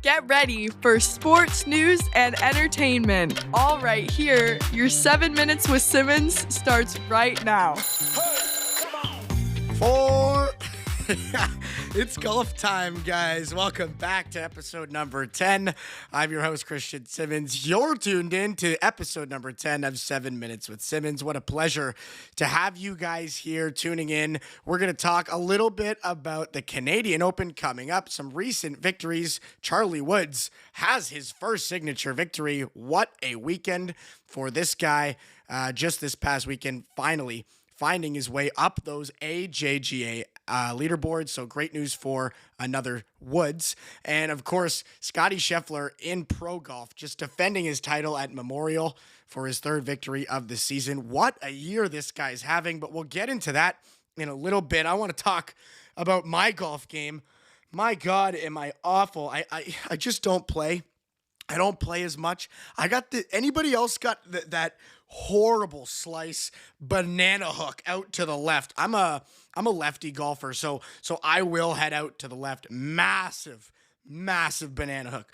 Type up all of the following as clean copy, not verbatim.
Get ready for sports news and entertainment. All right here, your 7 minutes with Simmons starts right now. It's golf time, guys. Welcome back to episode number 10. I'm your host, Christian Simmons. You're tuned in to episode number 10 of 7 Minutes with Simmons. What a pleasure to have you guys here tuning in. We're going to talk a little bit about the Canadian Open coming up, some recent victories. Charlie Woods has his first signature victory. What a weekend for this guy. Just this past weekend, finally finding his way up those AJGA leaderboards. So great news for another Woods. And of course, Scottie Scheffler in pro golf, just defending his title at Memorial for his third victory of the season. What a year this guy's having, but we'll get into that in a little bit. I want to talk about my golf game. My God, am I awful. I just don't play. I don't play as much. Anybody else got that horrible slice banana hook out to the left? I'm a lefty golfer, so I will head out to the left. Massive banana hook.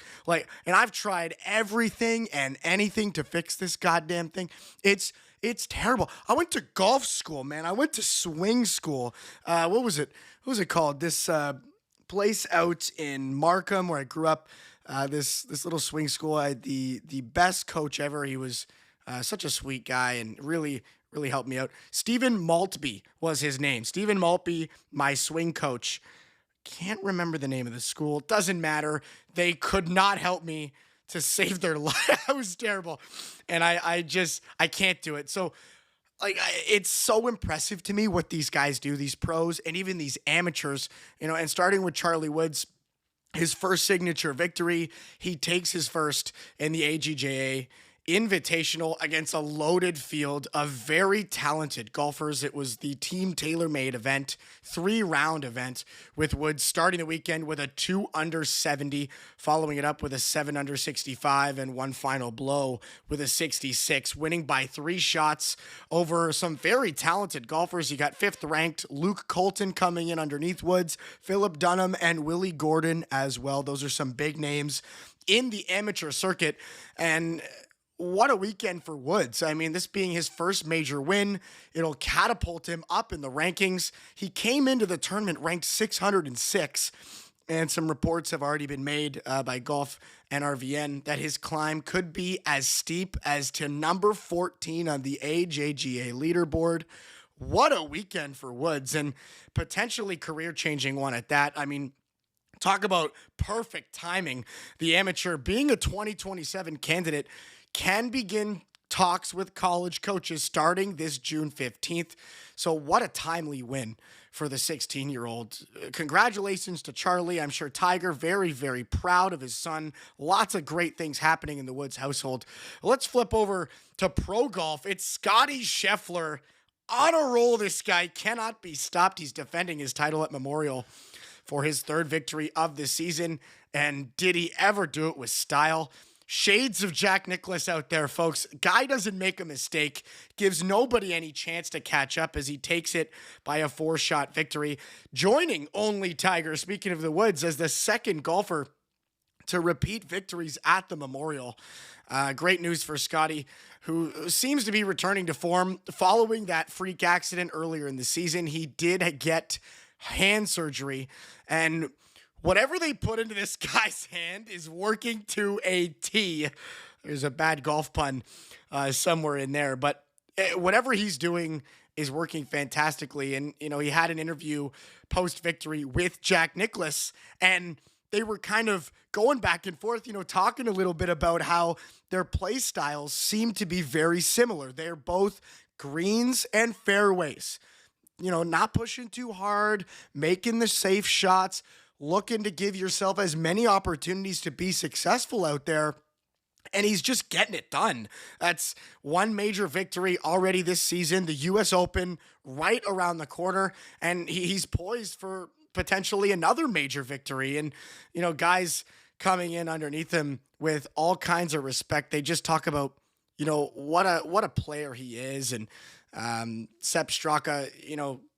And I've tried everything and anything to fix this goddamn thing. It's terrible. I went to golf school, man. I went to swing school. What was it called? This place out in Markham where I grew up. This little swing school. I had the best coach ever. He was such a sweet guy and really helped me out. Stephen Maltby was his name. Stephen Maltby, my swing coach. Can't remember the name of the school. Doesn't matter. They could not help me to save their life. I was terrible. And I can't do it. So it's so impressive to me what these guys do, these pros and even these amateurs, and starting with Charlie Woods, his first signature victory. He takes his first in the AJGA Invitational against a loaded field of very talented golfers. It was the team tailor-made event, 3-round event, with Woods starting the weekend with a 2 under 70, following it up with a 7 under 65 and one final blow with a 66, winning by 3 shots over some very talented golfers. You got 5th ranked Luke Colton coming in underneath Woods, Philip Dunham and Willie Gordon as well. Those are some big names in the amateur circuit. And what a weekend for Woods. I mean, this being his first major win, it'll catapult him up in the rankings. He came into the tournament ranked 606, and some reports have already been made by Golf NRVN that his climb could be as steep as to number 14 on the AJGA leaderboard. What a weekend for Woods, and potentially career-changing one at that. I mean, talk about perfect timing. The amateur, being a 2027 candidate, can begin talks with college coaches starting this June 15th. So what a timely win for the 16-year-old. Congratulations to Charlie. I'm sure Tiger very, very proud of his son. Lots of great things happening in the Woods household. Let's flip over to pro golf. It's Scottie Scheffler on a roll. This guy cannot be stopped. He's defending his title at Memorial for his third victory of the season. And did he ever do it with style? Shades of Jack Nicklaus out there, folks. Guy doesn't make a mistake, gives nobody any chance to catch up as he takes it by a 4-shot victory, joining only Tiger, speaking of the Woods, as the second golfer to repeat victories at the Memorial. Great news for Scottie, who seems to be returning to form following that freak accident earlier in the season. He did get hand surgery, and whatever they put into this guy's hand is working to a T. There's a bad golf pun somewhere in there, but whatever he's doing is working fantastically. And, he had an interview post-victory with Jack Nicklaus, and they were kind of going back and forth, talking a little bit about how their play styles seem to be very similar. They're both greens and fairways, not pushing too hard, making the safe shots, looking to give yourself as many opportunities to be successful out there. And he's just getting it done. That's one major victory already this season. The U.S. Open right around the corner. And he's poised for potentially another major victory. And, guys coming in underneath him with all kinds of respect. They just talk about, what a player he is. And Sepp Straka,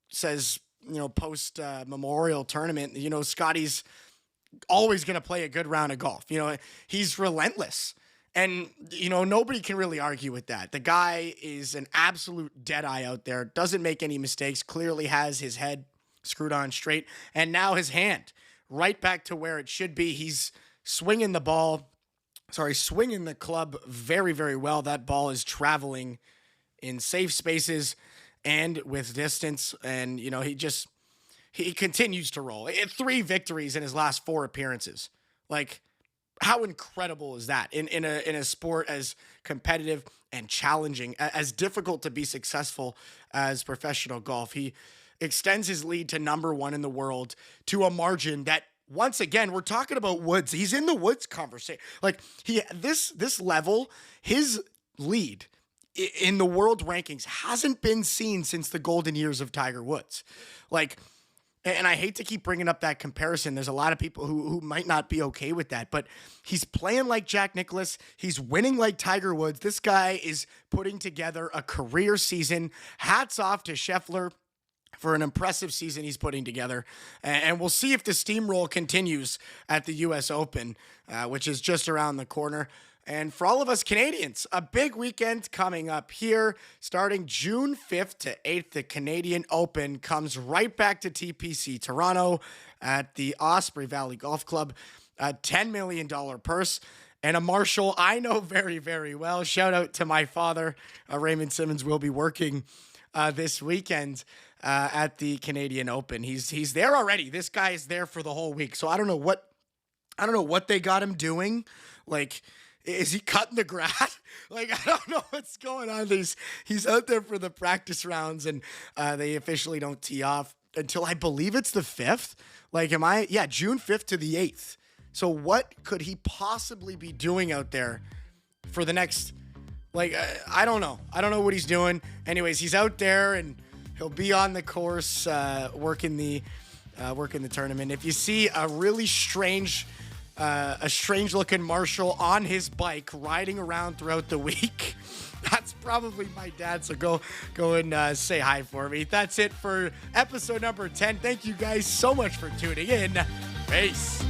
says, post Memorial tournament, Scottie's always going to play a good round of golf. He's relentless. And, nobody can really argue with that. The guy is an absolute deadeye out there, doesn't make any mistakes, clearly has his head screwed on straight, and now his hand right back to where it should be. He's swinging the club very, very well. That ball is traveling in safe spaces and with distance, and, he continues to roll. 3 victories in his last 4 appearances. Like, how incredible is that in a sport as competitive and challenging, as difficult to be successful as professional golf? He extends his lead to number 1 in the world to a margin that, once again, we're talking about Woods. He's in the Woods conversation. Like, this level, his lead in the world rankings hasn't been seen since the golden years of Tiger Woods. Like, and I hate to keep bringing up that comparison. There's a lot of people who might not be okay with that, but he's playing like Jack Nicklaus. He's winning like Tiger Woods. This guy is putting together a career season. Hats off to Scheffler for an impressive season he's putting together. And we'll see if the steamroll continues at the U.S. Open, which is just around the corner. And for all of us Canadians, a big weekend coming up here. Starting June 5th to 8th, the Canadian Open comes right back to TPC Toronto at the Osprey Valley Golf Club. A $10 million purse and a Marshall I know very, very well. Shout out to my father. Raymond Simmons will be working this weekend at the Canadian Open. He's there already. This guy is there for the whole week. So I don't know what they got him doing. Like, is he cutting the grass? Like, I don't know what's going on. He's out there for the practice rounds, and they officially don't tee off until I believe it's the 5th. Like, June 5th to the 8th. So what could he possibly be doing out there for the next, I don't know. I don't know what he's doing. Anyways, he's out there, and he'll be on the course working the tournament. If you see a really strange looking Marshall on his bike riding around throughout the week, that's probably my dad. So go and say hi for me. That's it for episode number 10. Thank you guys so much for tuning in. Peace.